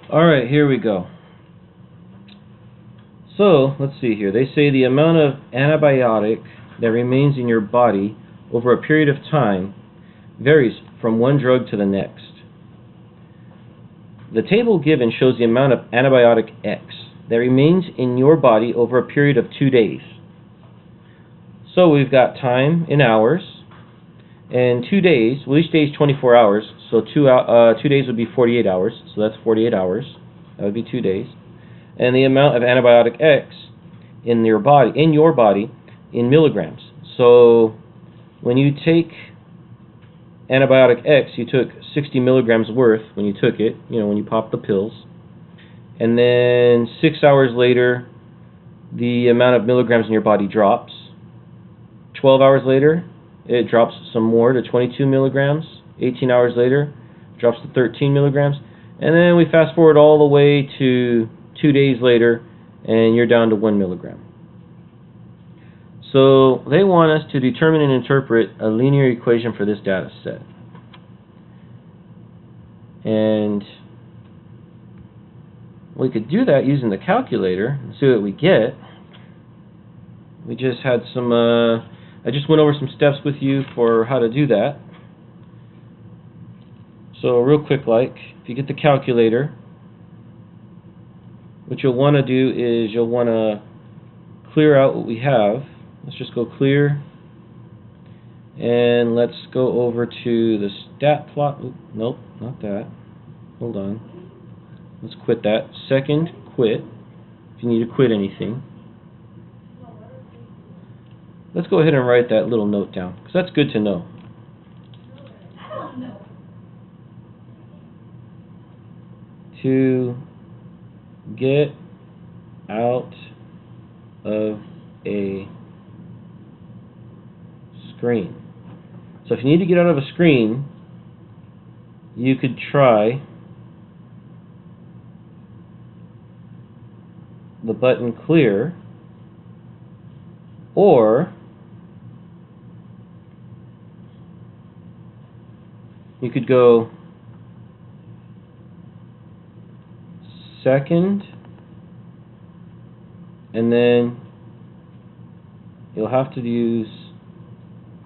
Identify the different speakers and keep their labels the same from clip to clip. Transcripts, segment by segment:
Speaker 1: Alright, here we go. So, let's see here. They say the amount of antibiotic that remains in your body over a period of time varies from one drug to the next. The table given shows the amount of antibiotic X that remains in your body over a period of 2 days. So we've got time in hours, and 2 days, well, each day is 24 hours, so 2 days would be 48 hours, so that's 48 hours. That would be 2 days. And the amount of antibiotic X in your body in milligrams. So when you take antibiotic X, you took 60 milligrams worth when you took it, when you popped the pills. And then 6 hours later, the amount of milligrams in your body drops. 12 hours later, it drops some more to 22 milligrams. 18 hours later, it drops to 13 milligrams. And then we fast forward all the way to 2 days later, and you're down to 1 milligram. So they want us to determine and interpret a linear equation for this data set. And we could do that using the calculator and see what we get. We just had some, I just went over some steps with you for how to do that. So real quick, if you get the calculator, what you'll want to do is you'll want to clear out what we have. Let's just go clear, and let's go over to the stat plot. Oop, nope, not that. Hold on. Let's quit that. Second, quit, if you need to quit anything. Let's go ahead and write that little note down, because that's good to know. To get out of a screen. So if you need to get out of a screen, you could try the button clear, or you could go second, and then you'll have to use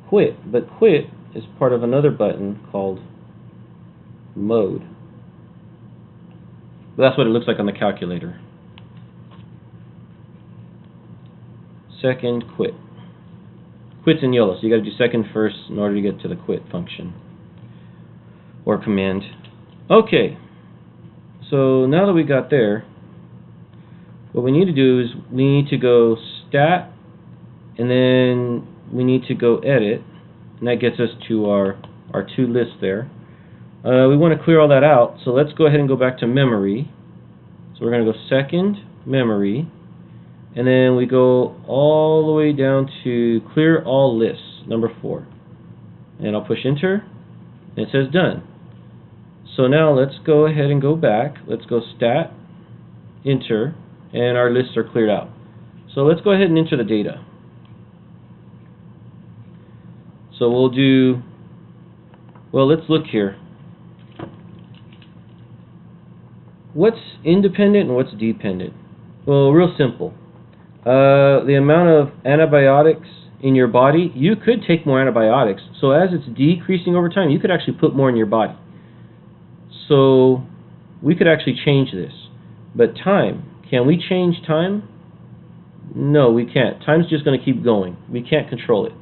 Speaker 1: quit, but quit is part of another button called mode. But that's what it looks like on the calculator. Second, quit. Quit's in yellow, so you got to do second first in order to get to the quit function or command. Okay, so now that we got there, what we need to do is we need to go stat, and then we need to go edit, and that gets us to our two lists there. We want to clear all that out, so let's go ahead and go back to memory. So we're going to go second, memory, and then we go all the way down to clear all lists, number 4. And I'll push enter, and it says done. So now let's go ahead and go back. Let's go stat, enter, and our lists are cleared out. So let's go ahead and enter the data. So we'll do, well, let's look here. What's independent and what's dependent? Well, real simple. The amount of antibiotics in your body, you could take more antibiotics. So as it's decreasing over time, you could actually put more in your body. So we could actually change this. But time, can we change time? No, we can't. Time's just going to keep going. We can't control it.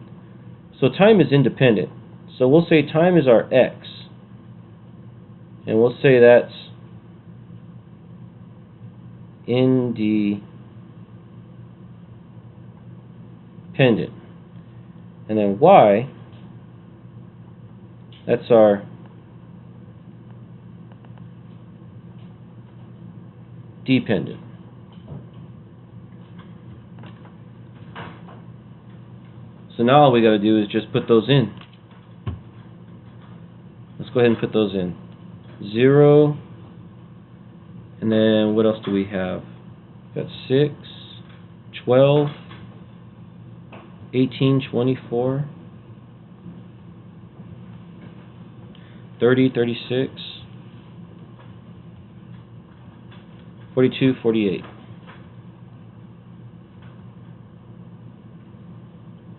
Speaker 1: So time is independent. So we'll say time is our X. And we'll say that's independent. And then Y, that's our dependent. So now all we got to do is just put those in. Let's go ahead and put those in. 0, and then what else do we have? We've got 6, 12, 18, 24, 30, 36, 42, 48.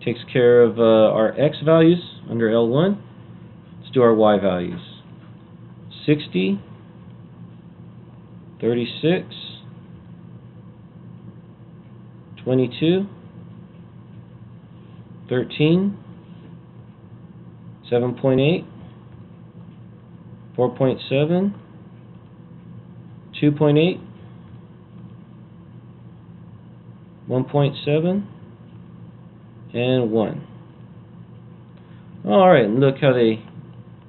Speaker 1: Takes care of our x values under L1. Let's do our y values. 60, 36, 22, 13, 7.8, 4.7, 2.8, 1.7, and 1. Alright, and look how they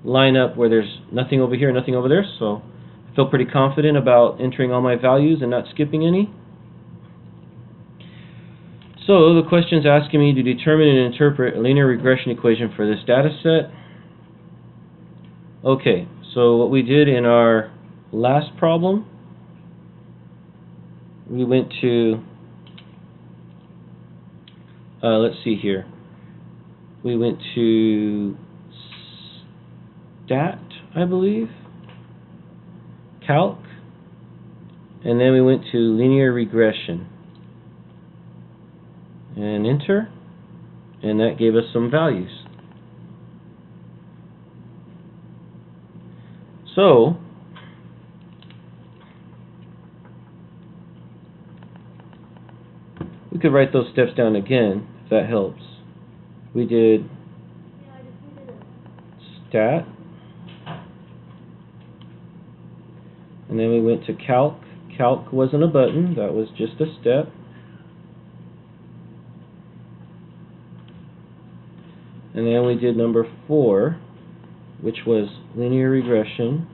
Speaker 1: line up where there's nothing over here, nothing over there, so I feel pretty confident about entering all my values and not skipping any. So the question is asking me to determine and interpret a linear regression equation for this data set. Okay, so what we did in our last problem, we went to, let's see here, we went to stat, I believe, calc, and then we went to linear regression. And enter, and that gave us some values. So, we could write those steps down again, if that helps. We did stat, and then we went to calc. Calc wasn't a button, that was just a step. And then we did number 4, which was linear regression.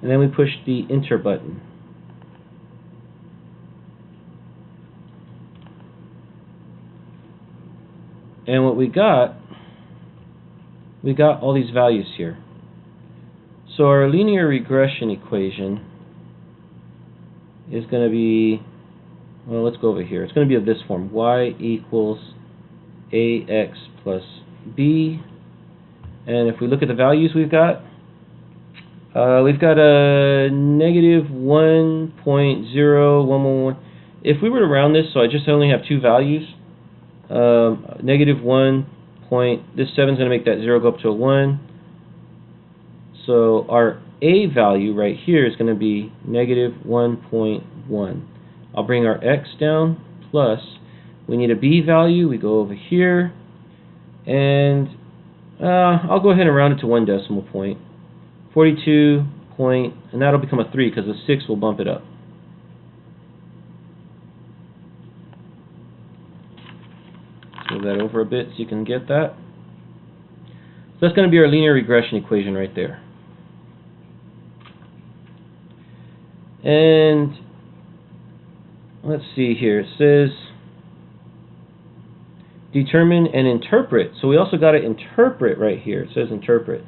Speaker 1: And then we pushed the enter button. And what we got all these values here. So our linear regression equation is going to be, well, let's go over here. It's going to be of this form. Y equals AX plus B. And if we look at the values we've got a negative 1.0111. If we were to round this, so I just only have two values, negative 1 point, this 7 is going to make that 0 go up to a 1. So our A value right here is going to be negative 1.1. I'll bring our X down, plus, we need a B value, we go over here, and I'll go ahead and round it to 1 decimal point. 42 point, and that'll become a 3 because the 6 will bump it up. Let's move that over a bit so you can get that. So that's going to be our linear regression equation right there. And let's see here, it says determine and interpret. So we also got to interpret right here. It says interpret.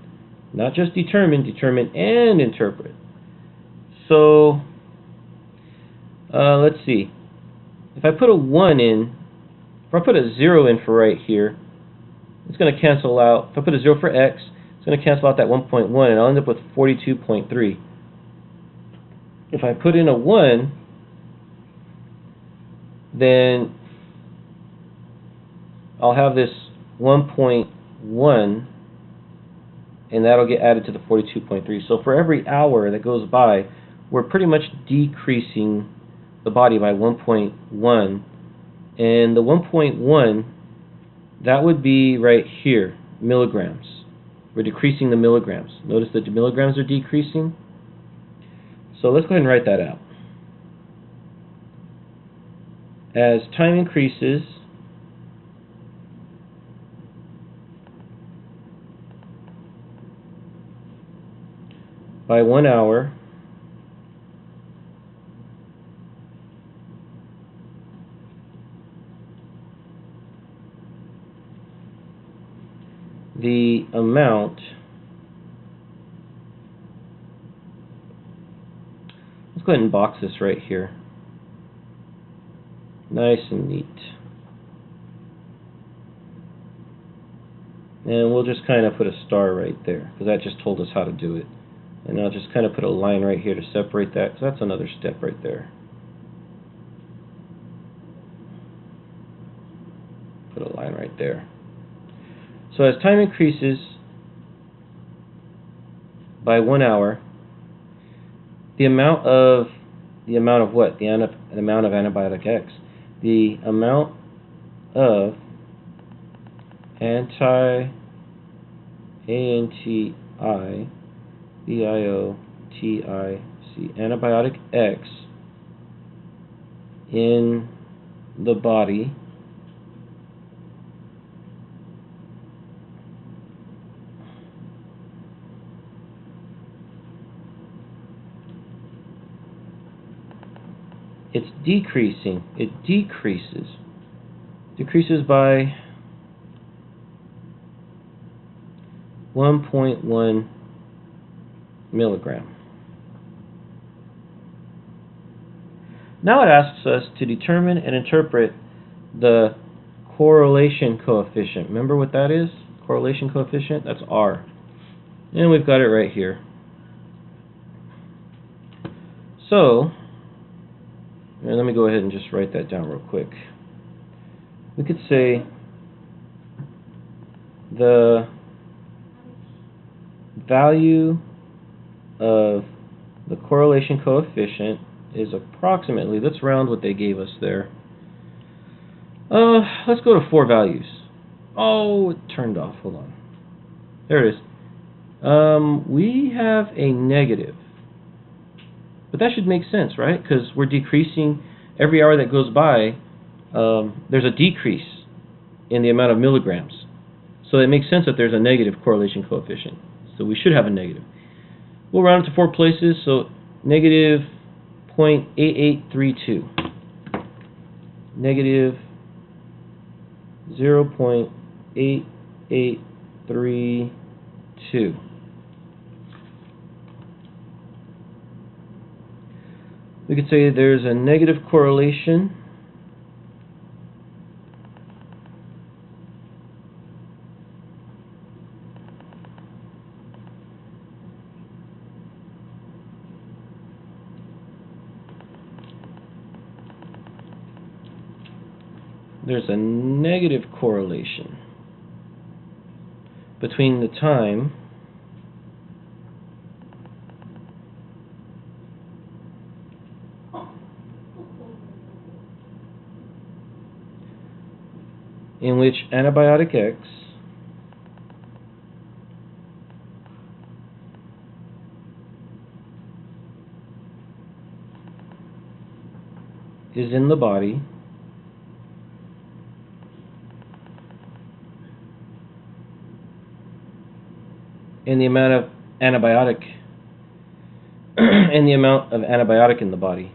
Speaker 1: Not just determine, determine and interpret. So let's see. If I put a 1 in, if I put a 0 in for right here, it's going to cancel out. If I put a 0 for X, it's going to cancel out that 1.1 and I'll end up with 42.3. If I put in a 1, then I'll have this 1.1, and that'll get added to the 42.3. So for every hour that goes by, we're pretty much decreasing the body by 1.1. And the 1.1, that would be right here, milligrams. We're decreasing the milligrams. Notice that the milligrams are decreasing. So let's go ahead and write that out. As time increases, by 1 hour, the amount, let's go ahead and box this right here. Nice and neat. And we'll just kind of put a star right there, because that just told us how to do it. And I'll just kind of put a line right here to separate that, because that's another step right there. Put a line right there. So as time increases by 1 hour, the amount of what? The amount of antibiotic X. The amount of antibiotic X in the body it's decreasing. It decreases by 1.1 milligram. Now it asks us to determine and interpret the correlation coefficient. Remember what that is? Correlation coefficient? That's R. And we've got it right here. So, and let me go ahead and just write that down real quick. We could say the value of the correlation coefficient is approximately, let's round what they gave us there. Let's go to 4 values. Oh, it turned off. Hold on. There it is. We have a negative. But that should make sense, right? Because we're decreasing every hour that goes by. There's a decrease in the amount of milligrams. So it makes sense that there's a negative correlation coefficient. So we should have a negative. We'll round it to 4 places. So negative 0.8832. Negative 0.8832. We could say there's a negative correlation between the time in which antibiotic X is in the body and the amount of antibiotic in the body.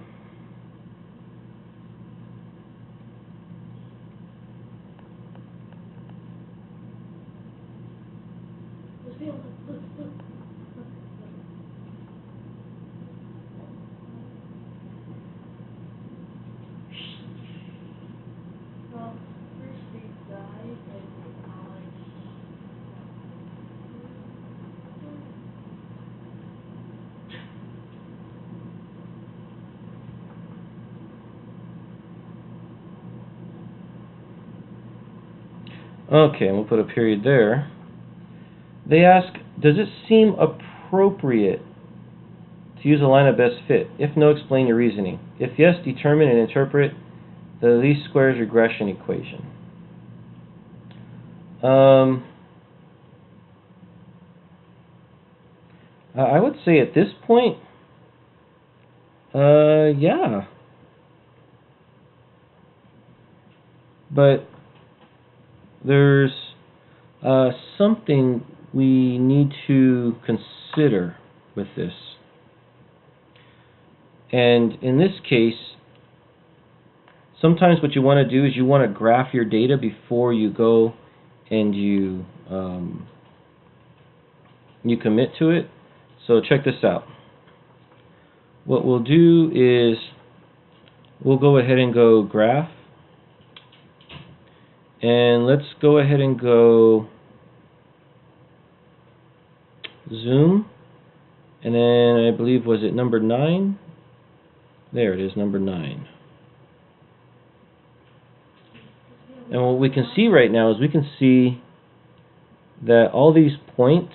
Speaker 1: Okay, and we'll put a period there. They ask, does it seem appropriate to use a line of best fit? If no, explain your reasoning. If yes, determine and interpret the least squares regression equation. I would say at this point, yeah. But there's something we need to consider with this. And in this case, sometimes what you want to do is you want to graph your data before you go and you commit to it. So check this out. What we'll do is we'll go ahead and go graph. And let's go ahead and go zoom, and then I believe, was it number 9? There it is, number 9. And what we can see right now is we can see that all these points,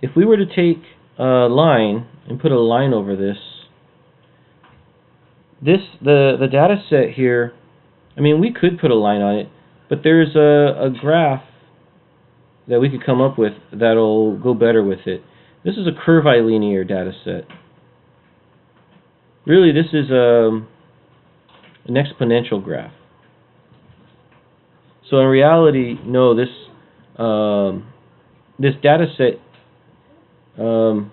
Speaker 1: if we were to take a line and put a line over the data set here, I mean, we could put a line on it, but there's a graph that we could come up with that'll go better with it. This is a curvilinear data set. Really, this is an exponential graph. So in reality, no, this data set, the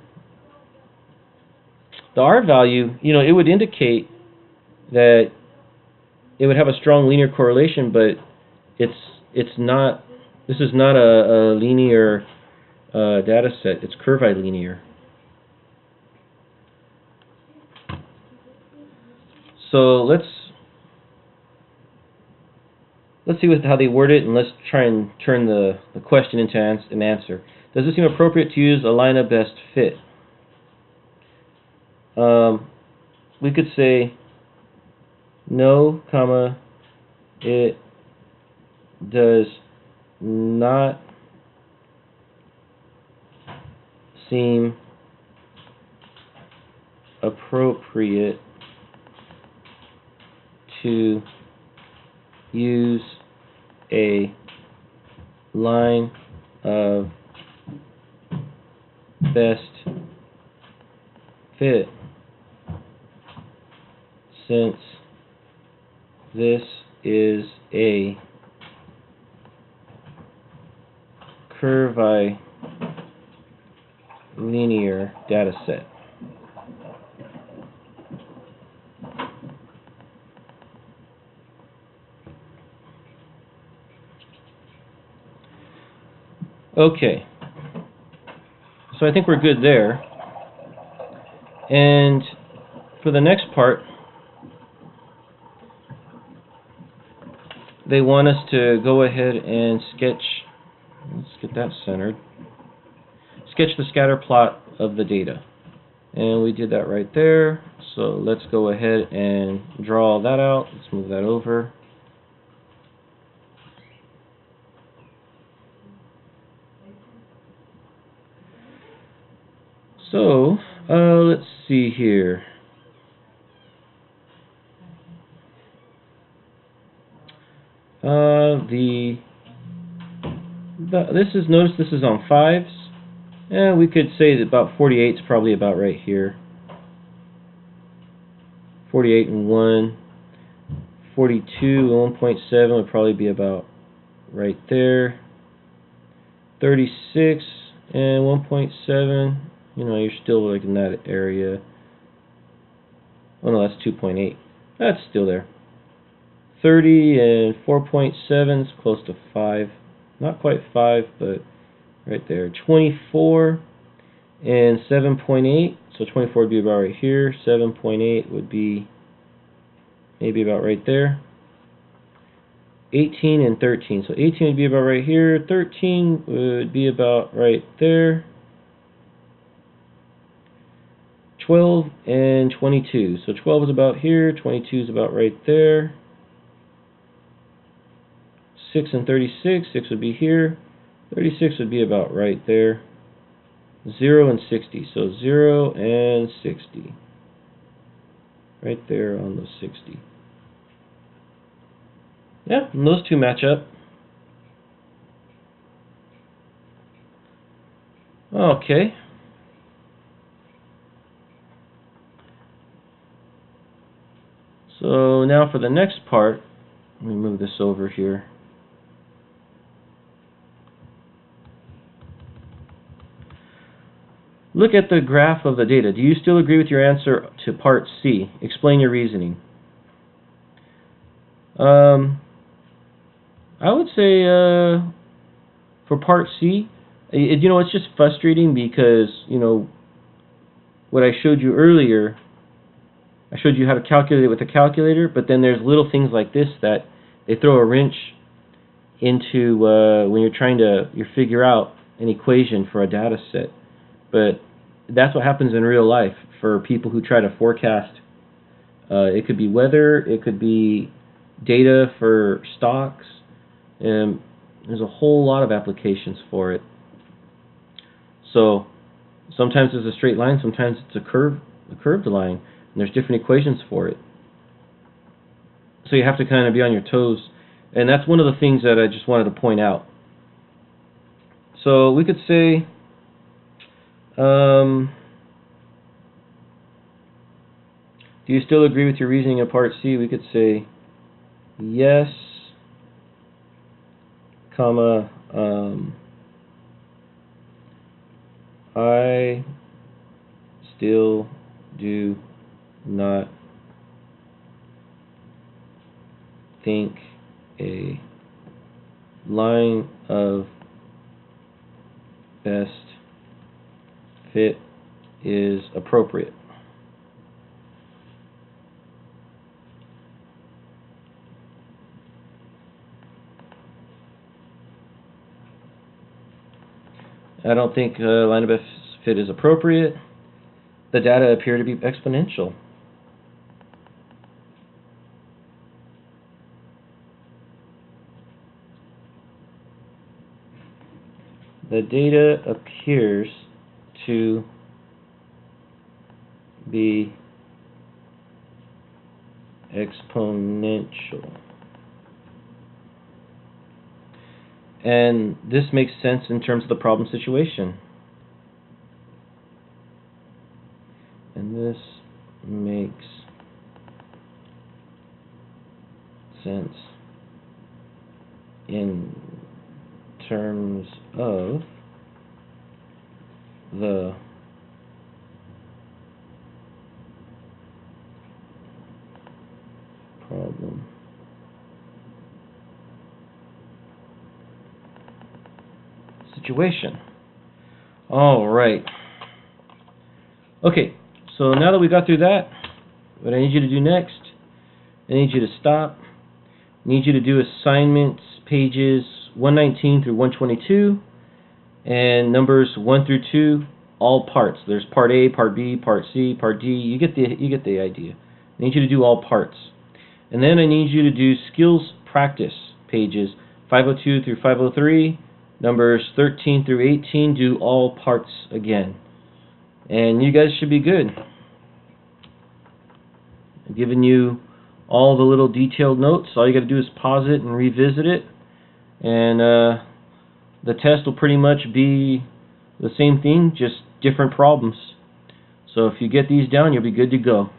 Speaker 1: R value, you know, it would indicate that it would have a strong linear correlation, but it's not. This is not a linear data set. It's curvilinear. So let's see how they word it, and let's try and turn the question into an answer. Does it seem appropriate to use align best fit? We could say no, comma, it does not seem appropriate to use a line of best fit since this is a curvilinear data set. Okay, so I think we're good there. And for the next part, they want us to go ahead and sketch, let's get that centered, sketch the scatter plot of the data. And we did that right there, so let's go ahead and draw that out. Let's move that over. So, let's see here. Notice this is on 5s, and we could say that about 48 is probably about right here. 48 and 1, 42 and 1.7 would probably be about right there. 36 and 1.7, you know, you're still like in that area. Oh no, that's 2.8. That's still there. 30 and 4.7 is close to 5. Not quite 5, but right there. 24 and 7.8. So 24 would be about right here. 7.8 would be maybe about right there. 18 and 13. So 18 would be about right here. 13 would be about right there. 12 and 22. So 12 is about here. 22 is about right there. 6 and 36. 6 would be here. 36 would be about right there. 0 and 60. So 0 and 60. Right there on the 60. Yeah, and those two match up. Okay. So now for the next part, let me move this over here. Look at the graph of the data. Do you still agree with your answer to part C? Explain your reasoning. I would say for part C, you know, it's just frustrating because, you know, what I showed you earlier, I showed you how to calculate it with a calculator, but then there's little things like this that they throw a wrench into when you're trying to figure out an equation for a data set. But that's what happens in real life for people who try to forecast. It could be weather, it could be data for stocks, and there's a whole lot of applications for it. So sometimes it's a straight line, sometimes it's a curved line, and there's different equations for it. So you have to kind of be on your toes, and that's one of the things that I just wanted to point out. So we could say, do you still agree with your reasoning in part C? We could say yes, comma, I still do not think a line of best fit is appropriate. I don't think line of best fit is appropriate. The data appear to be exponential. The data appears to be exponential. And this makes sense in terms of the problem situation. And this makes sense in terms of the problem situation. All right. Okay, so now that we got through that, what I need you to do next, I need you to stop. I need you to do assignments pages 119 through 122 and numbers 1 through 2, all parts. There's part A, part B, part C, part D. You get the idea. I need you to do all parts. And then I need you to do skills practice pages 502 through 503, numbers 13 through 18, do all parts again. And you guys should be good. I've given you all the little detailed notes. All you got to do is pause it and revisit it. And the test will pretty much be the same thing, just different problems. So if you get these down, you'll be good to go.